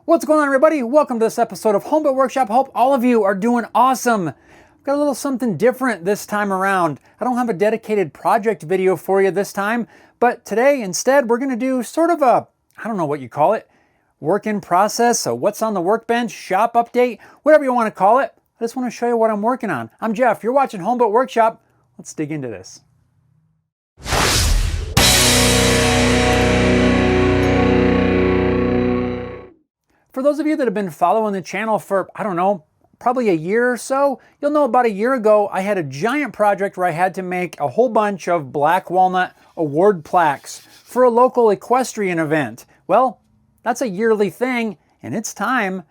What's going on, everybody? Welcome to this episode of Home Built Workshop. Hope all of you are doing awesome. Got a little something different this time around. I don't have a dedicated project video for you this time, but today instead we're going to do sort of a, I don't know what you call it, work in process, so what's on the workbench, shop update, whatever you want to call it. I just want to show you what I'm working on. I'm Jeff. You're watching Home Built Workshop. Let's dig into this. For those of you that have been following the channel for, I don't know, probably a year or so, you'll know about a year ago I had a giant project where I had to make a whole bunch of black walnut award plaques for a local equestrian event. Well, that's a yearly thing, and it's time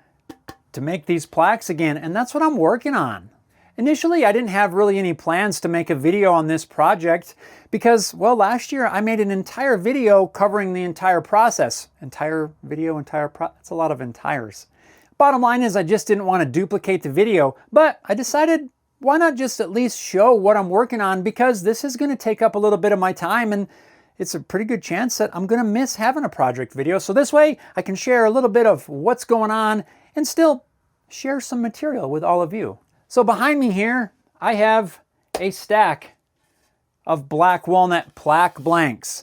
to make these plaques again, and that's what I'm working on. Initially, I didn't have really any plans to make a video on this project because, well, last year I made an entire video covering the entire process. That's a lot of entires. Bottom line is I just didn't want to duplicate the video, but I decided why not just at least show what I'm working on, because this is going to take up a little bit of my time and it's a pretty good chance that I'm going to miss having a project video. So this way I can share a little bit of what's going on and still share some material with all of you. So behind me here, I have a stack of black walnut plaque blanks.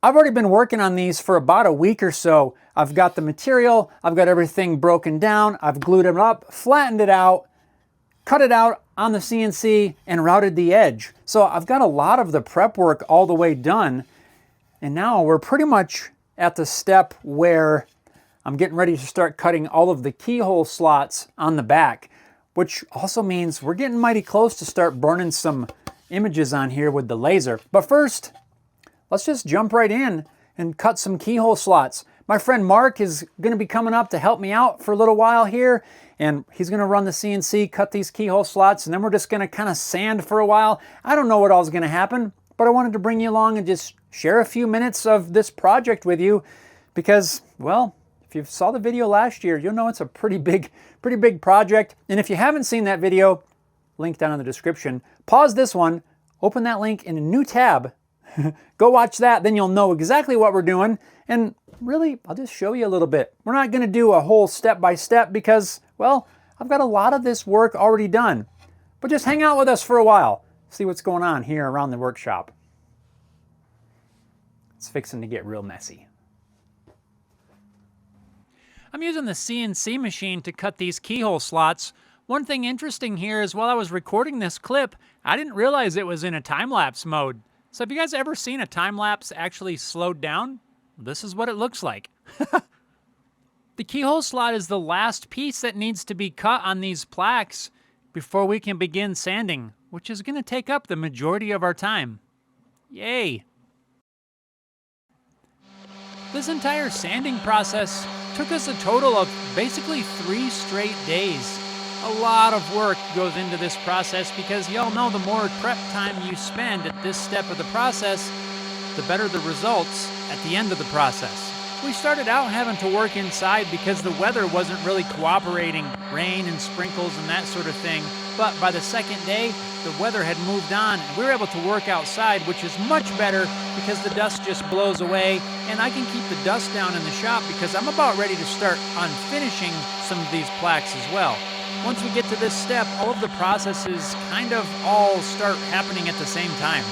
I've already been working on these for about a week or so. I've got the material, I've got everything broken down, I've glued it up, flattened it out, cut it out on the CNC, and routed the edge. So I've got a lot of the prep work all the way done. And now we're pretty much at the step where I'm getting ready to start cutting all of the keyhole slots on the back, which also means we're getting mighty close to start burning some images on here with the laser. But first, let's just jump right in and cut some keyhole slots. My friend Mark is going to be coming up to help me out for a little while here, and he's going to run the CNC, cut these keyhole slots, and then we're just going to kind of sand for a while. I don't know what all is going to happen, but I wanted to bring you along and just share a few minutes of this project with you because, well, if you saw the video last year, you'll know it's a pretty big project. And if you haven't seen that video, link down in the description. Pause this one, open that link in a new tab, go watch that, then you'll know exactly what we're doing. And really, I'll just show you a little bit. We're not going to do a whole step-by-step because, well, I've got a lot of this work already done. But just hang out with us for a while, see what's going on here around the workshop. It's fixing to get real messy. I'm using the CNC machine to cut these keyhole slots. One thing interesting here is while I was recording this clip, I didn't realize it was in a time-lapse mode. So have you guys ever seen a time-lapse actually slowed down? This is what it looks like. The keyhole slot is the last piece that needs to be cut on these plaques before we can begin sanding, which is going to take up the majority of our time. Yay! This entire sanding process took us a total of basically 3 straight days. A lot of work goes into this process because y'all know the more prep time you spend at this step of the process, the better the results at the end of the process. We started out having to work inside because the weather wasn't really cooperating, rain and sprinkles and that sort of thing. But by the second day, the weather had moved on and we were able to work outside, which is much better because the dust just blows away and I can keep the dust down in the shop because I'm about ready to start on finishing some of these plaques as well. Once we get to this step, all of the processes kind of all start happening at the same time.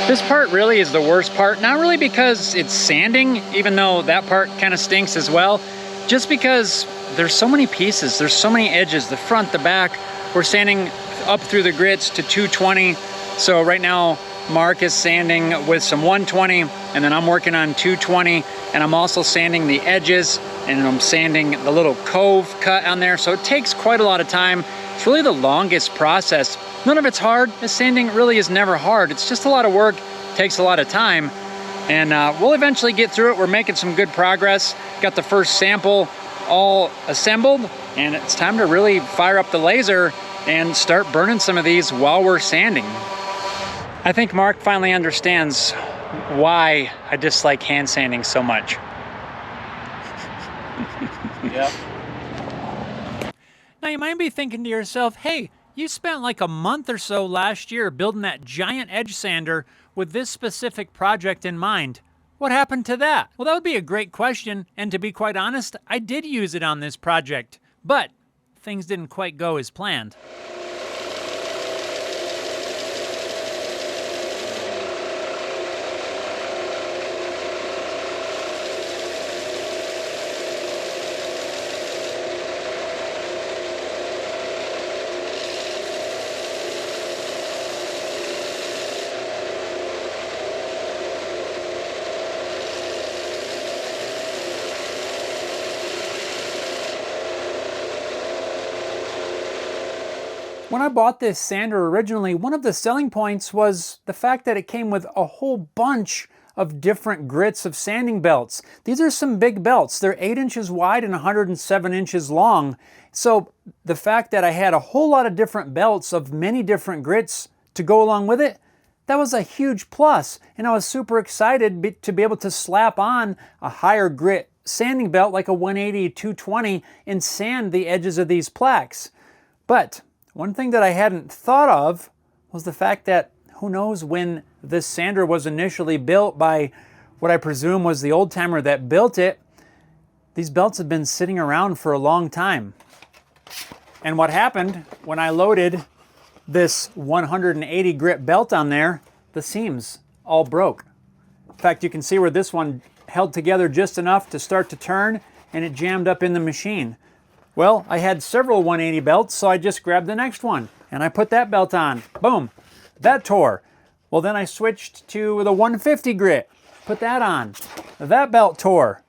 This part really is the worst part, not really because it's sanding, even though that part kind of stinks as well, just because there's so many pieces, there's so many edges, the front, the back. We're sanding up through the grits to 220. So right now, Mark is sanding with some 120, and then I'm working on 220, and I'm also sanding the edges, and I'm sanding the little cove cut on there. So it takes quite a lot of time. It's really the longest process. None of it's hard. The sanding really is never hard. It's just a lot of work, takes a lot of time, and we'll eventually get through it. We're making some good progress. Got the first sample all assembled, and it's time to really fire up the laser and start burning some of these while we're sanding. I think Mark finally understands why I dislike hand sanding so much. Yep. Now you might be thinking to yourself, hey, you spent like a month or so last year building that giant edge sander with this specific project in mind. What happened to that? Well, that would be a great question, and to be quite honest, I did use it on this project, but things didn't quite go as planned. When I bought this sander originally, one of the selling points was the fact that it came with a whole bunch of different grits of sanding belts. These are some big belts. They're 8 inches wide and 107 inches long. So the fact that I had a whole lot of different belts of many different grits to go along with it, that was a huge plus. And I was super excited to be able to slap on a higher grit sanding belt like a 180, 220 and sand the edges of these plaques. But one thing that I hadn't thought of was the fact that who knows when this sander was initially built by what I presume was the old timer that built it. These belts have been sitting around for a long time. And what happened when I loaded this 180 grit belt on there, the seams all broke. In fact, you can see where this one held together just enough to start to turn and it jammed up in the machine. Well, I had several 180 belts, so I just grabbed the next one and I put that belt on. Boom, that tore. Well, then I switched to the 150 grit, put that on. That belt tore.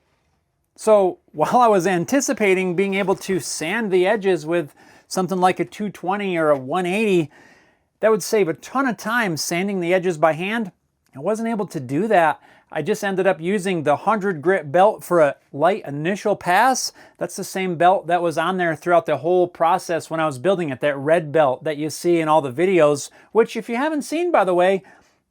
So while I was anticipating being able to sand the edges with something like a 220 or a 180, that would save a ton of time sanding the edges by hand. I wasn't able to do that. I just ended up using the 100 grit belt for a light initial pass. That's the same belt that was on there throughout the whole process when I was building it, that red belt that you see in all the videos, which if you haven't seen, by the way,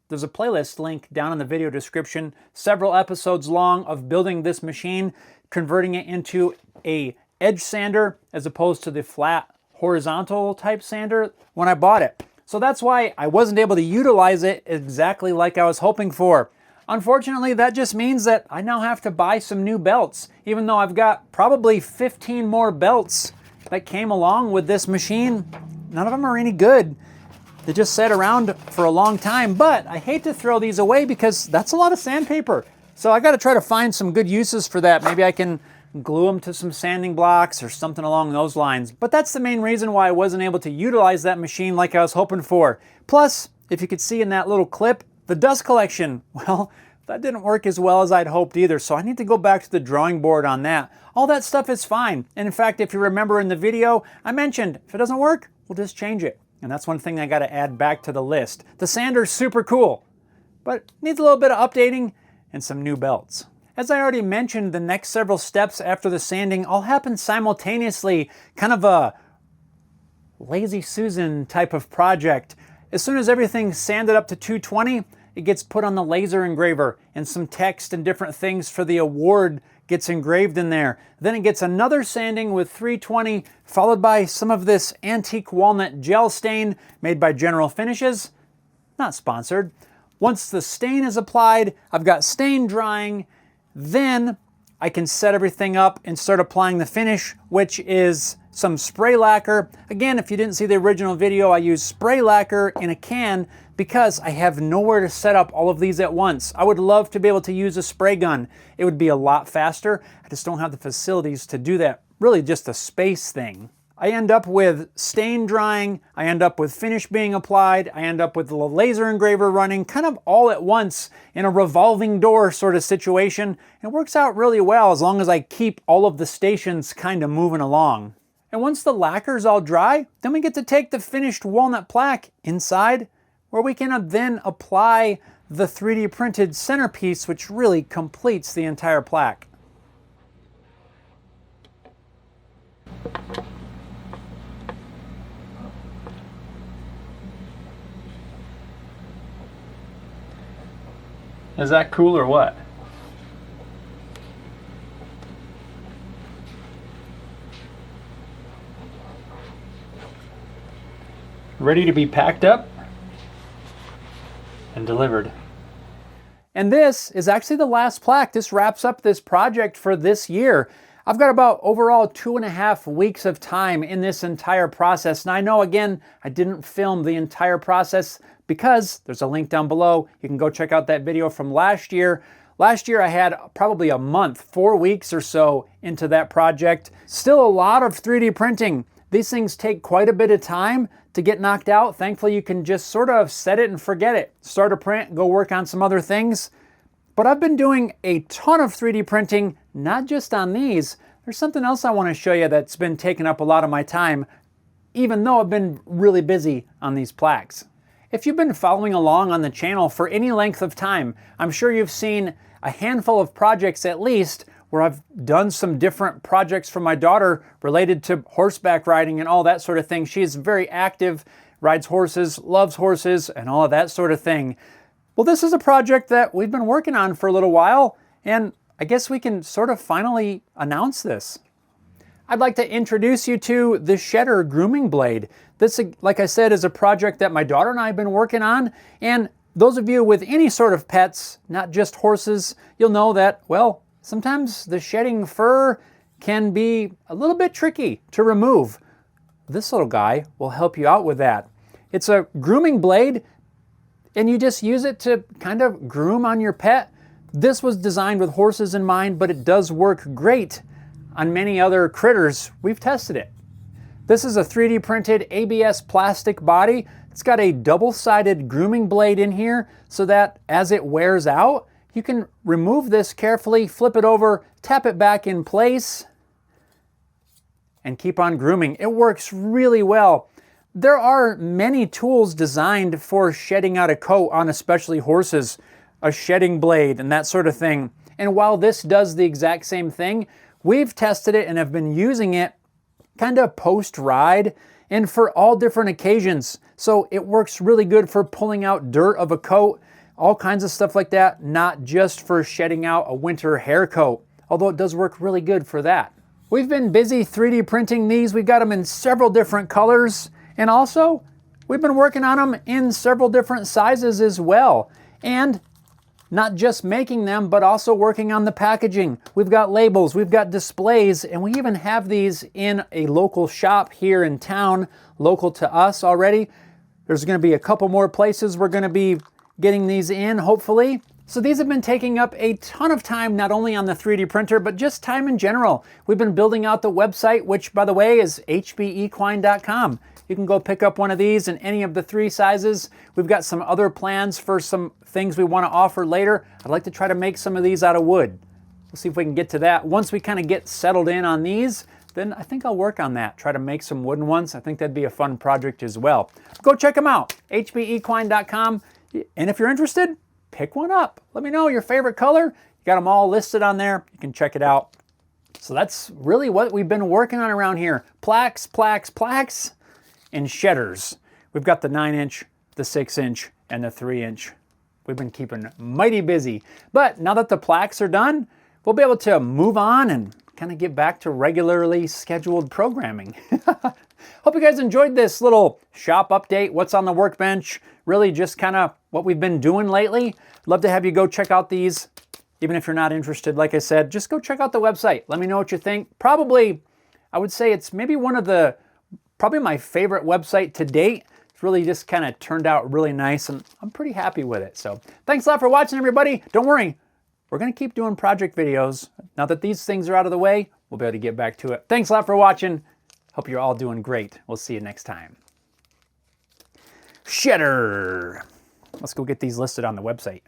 there's a playlist link down in the video description, several episodes long of building this machine, converting it into a edge sander as opposed to the flat horizontal type sander when I bought it. So that's why I wasn't able to utilize it exactly like I was hoping for. Unfortunately, that just means that I now have to buy some new belts, even though I've got probably 15 more belts that came along with this machine. None of them are any good. They just sat around for a long time, but I hate to throw these away because that's a lot of sandpaper. So I got to try to find some good uses for that. Maybe I can glue them to some sanding blocks or something along those lines. But that's the main reason why I wasn't able to utilize that machine like I was hoping for. Plus, if you could see in that little clip, the dust collection, well, that didn't work as well as I'd hoped either, so I need to go back to the drawing board on that. All that stuff is fine. And in fact, if you remember in the video, I mentioned if it doesn't work, we'll just change it. And that's one thing I got to add back to the list. The sander's super cool, but needs a little bit of updating and some new belts. As I already mentioned, the next several steps after the sanding all happen simultaneously, kind of a Lazy Susan type of project. As soon as everything's sanded up to 220, it gets put on the laser engraver and some text and different things for the award gets engraved in there. Then it gets another sanding with 320, followed by some of this antique walnut gel stain made by General Finishes. Not sponsored. Once the stain is applied, I've got stain drying. Then I can set everything up and start applying the finish, which is some spray lacquer. Again, if you didn't see the original video, I use spray lacquer in a can because I have nowhere to set up all of these at once. I would love to be able to use a spray gun. It would be a lot faster. I just don't have the facilities to do that. Really just a space thing. I end up with stain drying, I end up with finish being applied, I end up with the laser engraver running, kind of all at once in a revolving door sort of situation. It works out really well as long as I keep all of the stations kind of moving along. And once the lacquer's all dry, then we get to take the finished walnut plaque inside, where we can then apply the 3D printed centerpiece, which really completes the entire plaque. Is that cool or what? Ready to be packed up and delivered. And this is actually the last plaque. This wraps up this project for this year. I've got about overall 2.5 weeks of time in this entire process. And I know, again, I didn't film the entire process because there's a link down below. You can go check out that video from last year. Last year I had probably a month, 4 weeks or so into that project. Still a lot of 3D printing. These things take quite a bit of time to get knocked out. Thankfully, you can just sort of set it and forget it. Start a print, go work on some other things. But I've been doing a ton of 3D printing, not just on these. There's something else I want to show you that's been taking up a lot of my time, even though I've been really busy on these plaques. If you've been following along on the channel for any length of time, I'm sure you've seen a handful of projects at least where I've done some different projects for my daughter related to horseback riding and all that sort of thing. She is very active, rides horses, loves horses, and all of that sort of thing. Well, this is a project that we've been working on for a little while, and I guess we can sort of finally announce this. I'd like to introduce you to the Shedder grooming blade. This, like I said, is a project that my daughter and I have been working on, and those of you with any sort of pets, not just horses, you'll know that, well, sometimes the shedding fur can be a little bit tricky to remove. This little guy will help you out with that. It's a grooming blade, and you just use it to kind of groom on your pet. This was designed with horses in mind, but it does work great on many other critters. We've tested it. This is a 3D printed ABS plastic body. It's got a double-sided grooming blade in here so that as it wears out, you can remove this carefully, flip it over, tap it back in place, and keep on grooming. It works really well. There are many tools designed for shedding out a coat on especially horses, a shedding blade and that sort of thing. And while this does the exact same thing, we've tested it and have been using it kind of post-ride and for all different occasions. So it works really good for pulling out dirt of a coat, all kinds of stuff like that, not just for shedding out a winter hair coat, although it does work really good for that. We've been busy 3D printing these. We've got them in several different colors, and also we've been working on them in several different sizes as well. And not just making them, but also working on the packaging. We've got labels, we've got displays, and we even have these in a local shop here in town, local to us already. There's gonna be a couple more places we're gonna be getting these in, hopefully. So these have been taking up a ton of time, not only on the 3D printer, but just time in general. We've been building out the website, which by the way is hbequine.com. You can go pick up one of these in any of the 3 sizes. We've got some other plans for some things we want to offer later. I'd like to try to make some of these out of wood. We'll see if we can get to that. Once we kind of get settled in on these, then I think I'll work on that. Try to make some wooden ones. I think that'd be a fun project as well. Go check them out, hbequine.com. And if you're interested, pick one up. Let me know your favorite color. You got them all listed on there. You can check it out. So that's really what we've been working on around here. Plaques, plaques, plaques, and shedders. We've got the 9-inch, the 6-inch, and the 3-inch. We've been keeping mighty busy. But now that the plaques are done, we'll be able to move on and kind of get back to regularly scheduled programming. Hope you guys enjoyed this little shop update, what's on the workbench, really just kind of what we've been doing lately. Love to have you go check out these. Even if you're not interested, like I said, just go check out the website. Let me know what you think. Probably, I would say it's maybe probably my favorite website to date. It's really just kind of turned out really nice, and I'm pretty happy with it. So thanks a lot for watching, everybody. Don't worry, we're going to keep doing project videos. Now that these things are out of the way, we'll be able to get back to it. Thanks a lot for watching. Hope you're all doing great. We'll see you next time. Shedder. Let's go get these listed on the website.